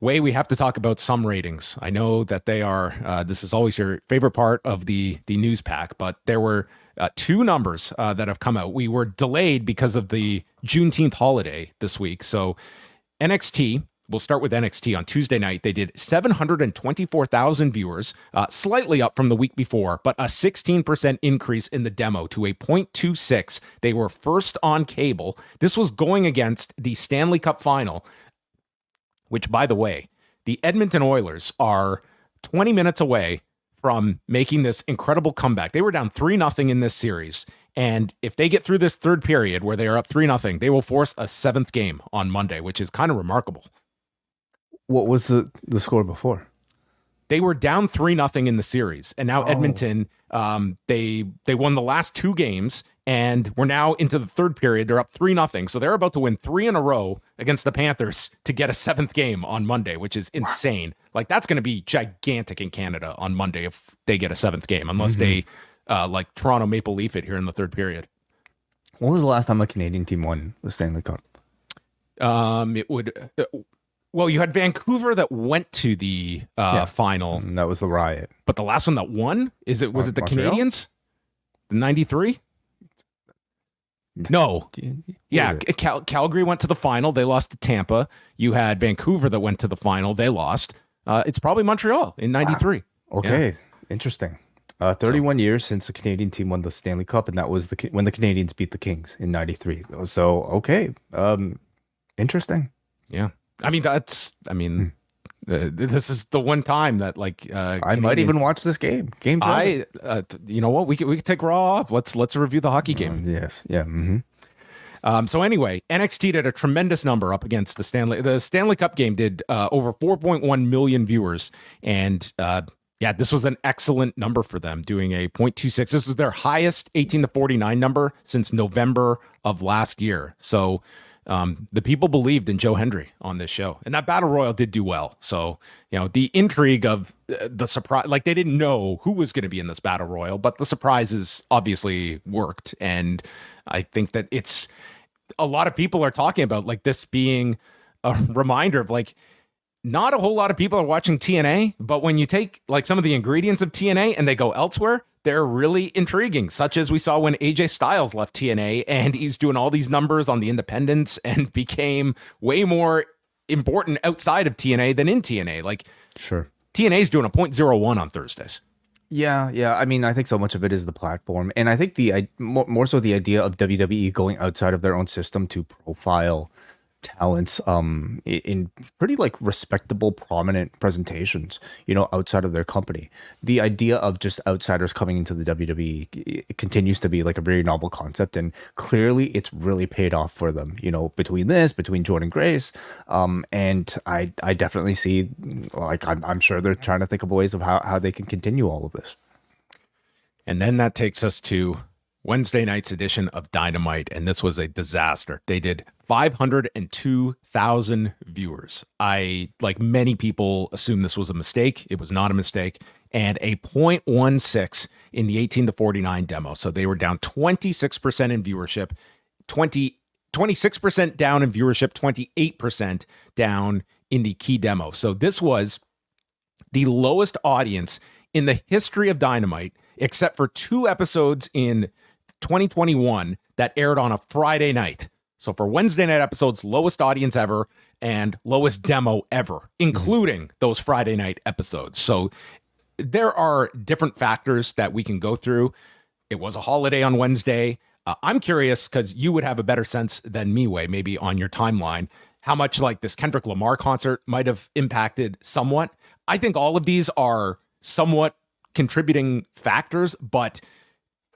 Way, we have to talk about some ratings. I know that they are, this is always your favorite part of the news pack, but there were two numbers that have come out. We were delayed because of the Juneteenth holiday this week. So NXT, we'll start with NXT on Tuesday night. They did 724,000 viewers, slightly up from the week before, but a 16% increase in the demo to a 0.26. They were first on cable. This was going against the Stanley Cup final, which, by the way, the Edmonton Oilers are 20 minutes away from making this incredible comeback. They were down 3-0 in this series. And if they get through this third period where they are up 3-0, they will force a seventh game on Monday, which is kind of remarkable. What was the score before? They were down 3-0 in the series. And now Edmonton, they won the last two games, and we're now into the third period. They're up 3-0. So they're about to win 3 in a row against the Panthers to get a seventh game on Monday, which is insane. Like, that's going to be gigantic in Canada on Monday if they get a seventh game, unless they like Toronto Maple Leaf it here in the third period. When was the last time a Canadian team won the Stanley Cup? It would... well, you had Vancouver that went to the final. And that was the Riot. But the last one that won, was it the Montreal? Canadiens? The 93? No. Yeah, Calgary went to the final. They lost to Tampa. You had Vancouver that went to the final. They lost. It's probably Montreal in 93. Wow. Okay, interesting. 31 years since a Canadian team won the Stanley Cup, and that was when the Canadians beat the Kings in 93. So, okay. Interesting. Yeah. I mean, this is the one time that I might even watch this game. Game time. You know what? We could take Raw off. Let's review the hockey game. Yes. Yeah. Mm-hmm. So anyway, NXT did a tremendous number up against the Stanley Cup game. Did over 4.1 million viewers, and this was an excellent number for them, doing a 0.26. This was their highest 18 to 49 number since November of last year. So. The people believed in Joe Hendry on this show, and that battle royal did do well. So, the intrigue of the surprise, like they didn't know who was going to be in this battle royal, but the surprises obviously worked. And I think that it's a lot of people are talking about like this being a reminder of like, not a whole lot of people are watching TNA, but when you take like some of the ingredients of TNA and they go elsewhere, they're really intriguing, such as we saw when AJ Styles left TNA and he's doing all these numbers on the independents and became way more important outside of TNA than in TNA. Like, sure, TNA's doing a 0.01 on Thursdays. Yeah. I mean, I think so much of it is the platform, and I think more so the idea of WWE going outside of their own system to profile talents in pretty like respectable, prominent presentations, outside of their company. The idea of just outsiders coming into the WWE, it continues to be like a very novel concept, and clearly it's really paid off for them, between Jordan Grace, and I definitely see, like, I'm sure they're trying to think of ways of how they can continue all of this. And then that takes us to Wednesday night's edition of Dynamite, and this was a disaster. They did 502,000 viewers. Like many people, assume this was a mistake. It was not a mistake. And a 0.16 in the 18 to 49 demo. So they were down 26% in viewership, 26% down in viewership, 28% down in the key demo. So this was the lowest audience in the history of Dynamite, except for 2 episodes in 2021 that aired on a Friday night. So for Wednesday night episodes, lowest audience ever and lowest demo ever, including those Friday night episodes. So there are different factors that we can go through. It was a holiday on Wednesday. I'm curious, because you would have a better sense than me, Way, maybe on your timeline, how much like this Kendrick Lamar concert might have impacted somewhat. I think all of these are somewhat contributing factors, but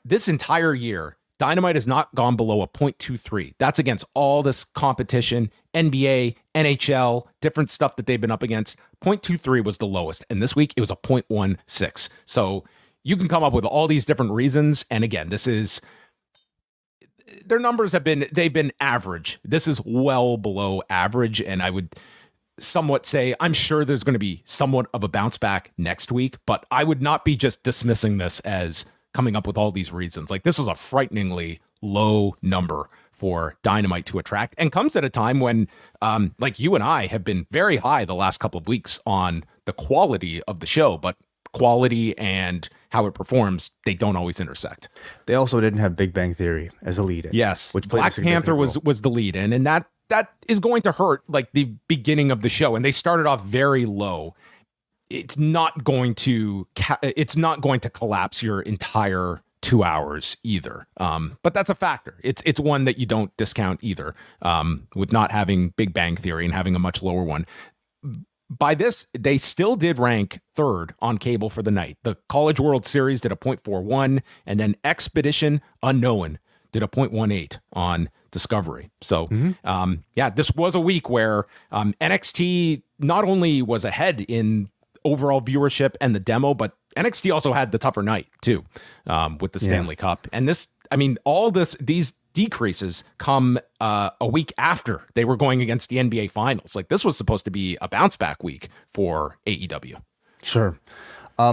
this entire year, Dynamite has not gone below a 0.23. That's against all this competition, NBA, NHL, different stuff that they've been up against. 0.23 was the lowest, and this week it was a 0.16. So you can come up with all these different reasons, and again, their numbers they've been average. This is well below average, and I would somewhat say I'm sure there's going to be somewhat of a bounce back next week, but I would not be just dismissing this as coming up with all these reasons. Like, this was a frighteningly low number for Dynamite to attract, and comes at a time when, like you and I have been very high the last couple of weeks on the quality of the show, but quality and how it performs, they don't always intersect. They also didn't have Big Bang Theory as a lead-in. Yes, which played Black Panther was the lead-in, and that is going to hurt like the beginning of the show. And they started off very low. It's not going to collapse your entire 2 hours either. But that's a factor. It's one that you don't discount either. With not having Big Bang Theory and having a much lower one. By this, they still did rank third on cable for the night. The College World Series did a 0.41, and then Expedition Unknown did a 0.18 on Discovery. So, this was a week where NXT not only was ahead in overall viewership and the demo, but NXT also had the tougher night too, with the Stanley Cup. And these decreases come a week after they were going against the NBA Finals. Like, this was supposed to be a bounce back week for AEW. Sure. Tell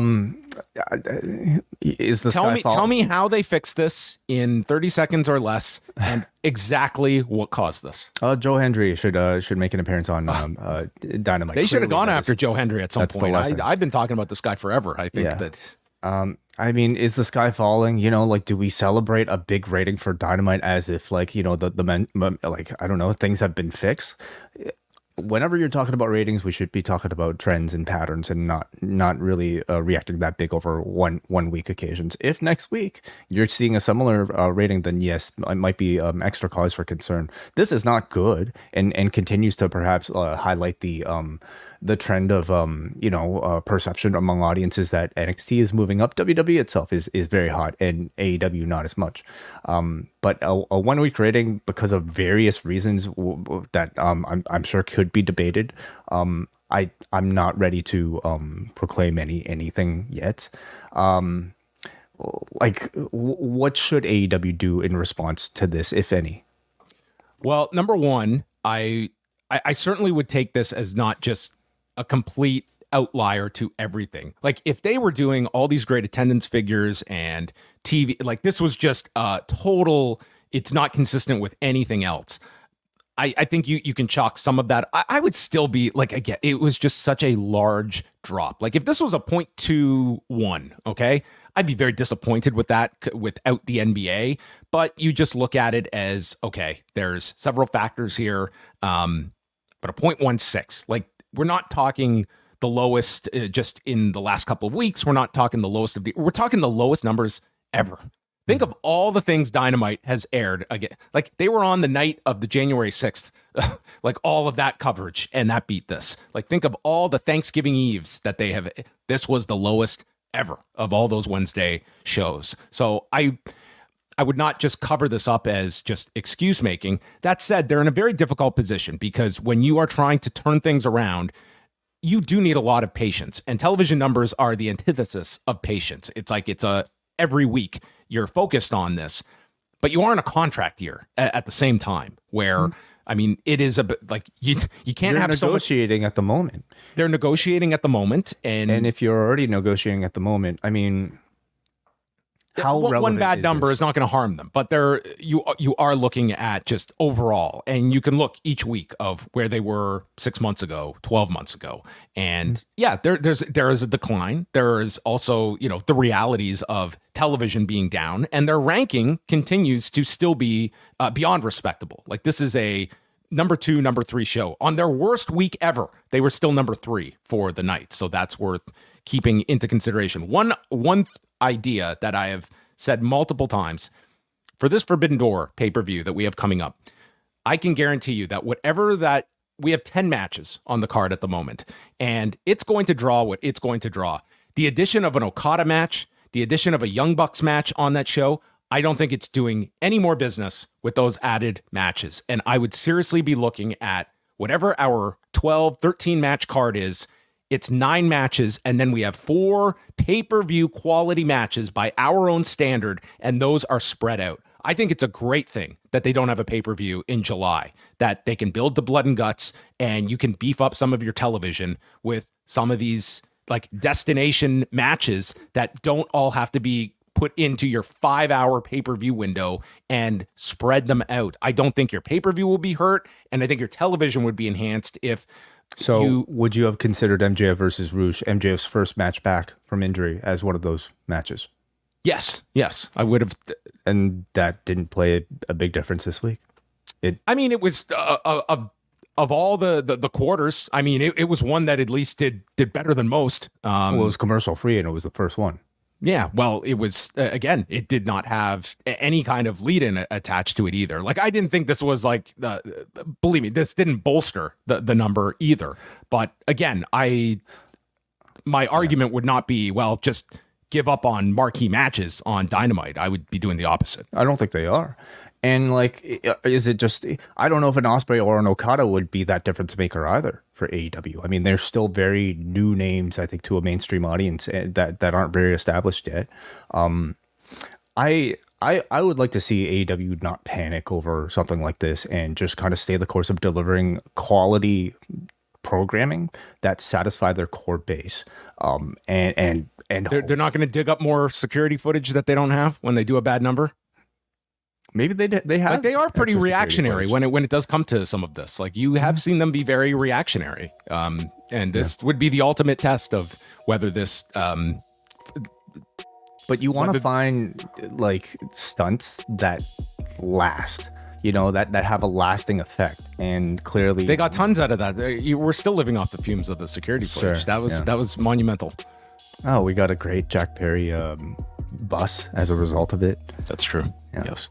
me how they fixed this in 30 seconds or less, and exactly what caused this. Joe Hendry should make an appearance on Dynamite. They should have gone after Joe Hendry at some point. I've been talking about this guy forever. I think that. I mean, is the sky falling? You know, like, do we celebrate a big rating for Dynamite as if, like, you know, the men, like, I don't know, things have been fixed? Whenever you're talking about ratings, we should be talking about trends and patterns, and not really reacting that big over one week occasions. If next week you're seeing a similar rating, then yes, it might be extra cause for concern. This is not good, and continues to perhaps highlight the trend of perception among audiences that NXT is moving up. WWE itself is very hot, and AEW not as much. But a 1 week rating, because of various reasons that I'm sure could be debated, I'm not ready to proclaim anything yet. What should AEW do in response to this, if any? Well, number one, I certainly would take this as not just a complete outlier to everything. Like, if they were doing all these great attendance figures and TV, like, this was just a total, it's not consistent with anything else. I think you can chalk some of that. I would still be like, again, it was just such a large drop. Like, if this was a 0.21, okay, I'd be very disappointed with that without the NBA. But you just look at it as, okay, there's several factors here. But a 0.16, like, we're not talking the lowest just in the last couple of weeks. We're not talking the lowest we're talking the lowest numbers ever. Think of all the things Dynamite has aired again. Like, they were on the night of the January 6th, like, all of that coverage, and that beat this. Like, think of all the Thanksgiving Eves that they have. This was the lowest ever of all those Wednesday shows. So I would not just cover this up as just excuse making. That said, they're in a very difficult position, because when you are trying to turn things around, you do need a lot of patience, and television numbers are the antithesis of patience. It's like, every week you're focused on this, but you are in a contract year at the same time, where, I mean, it is a bit like you can't have negotiating at the moment. They're negotiating at the moment. And if you're already negotiating at the moment, I mean, how relevant one bad number this? Is not going to harm them, but you are looking at just overall, and you can look each week of where they were 6 months ago, 12 months ago, and there is a decline. There is also, you know, the realities of television being down, and their ranking continues to still be beyond respectable. Like, this is a number 2, number 3 show. On their worst week ever, they were still number 3 for the night, so that's worth keeping into consideration. One idea that I have said multiple times for this Forbidden Door pay-per-view that we have coming up, I can guarantee you that we have 10 matches on the card at the moment, and it's going to draw what it's going to draw. The addition of an Okada match, the addition of a Young Bucks match on that show, I don't think it's doing any more business with those added matches. And I would seriously be looking at whatever our 12, 13 match card is. It's 9 matches, and then we have 4 pay-per-view quality matches by our own standard, and those are spread out. I think it's a great thing that they don't have a pay-per-view in July, that they can build the blood and guts, and you can beef up some of your television with some of these, like, destination matches that don't all have to be put into your 5-hour pay-per-view window and spread them out. I don't think your pay-per-view will be hurt, and I think your television would be enhanced if would you have considered MJF versus Rouge, MJF's first match back from injury, as one of those matches? Yes, I would have. And that didn't play a big difference this week? It was of all the quarters, it was one that at least did better than most. Well, it was commercial free, and it was the first one. Yeah, well, it was, again, it did not have any kind of lead-in attached to it either. Like, I didn't think this was like, believe me, this didn't bolster the number either. But again, my argument would not be, well, just give up on marquee matches on Dynamite. I would be doing the opposite. I don't think they are. And like, is it just, I don't know if an Ospreay or an Okada would be that difference maker either for AEW. I mean, they're still very new names, I think, to a mainstream audience that aren't very established yet. I would like to see AEW not panic over something like this and just kind of stay the course of delivering quality programming that satisfy their core base. And they're not going to dig up more security footage that they don't have when they do a bad number. Maybe they have. Like, they are pretty reactionary when it does come to some of this. Like, you have seen them be very reactionary. And this would be the ultimate test of whether this. But you want to find like stunts that last. That have a lasting effect, and clearly they got tons out of that. We're still living off the fumes of the security footage. Sure, that was monumental. Oh, we got a great Jack Perry bus as a result of it. That's true. Yeah. Yes.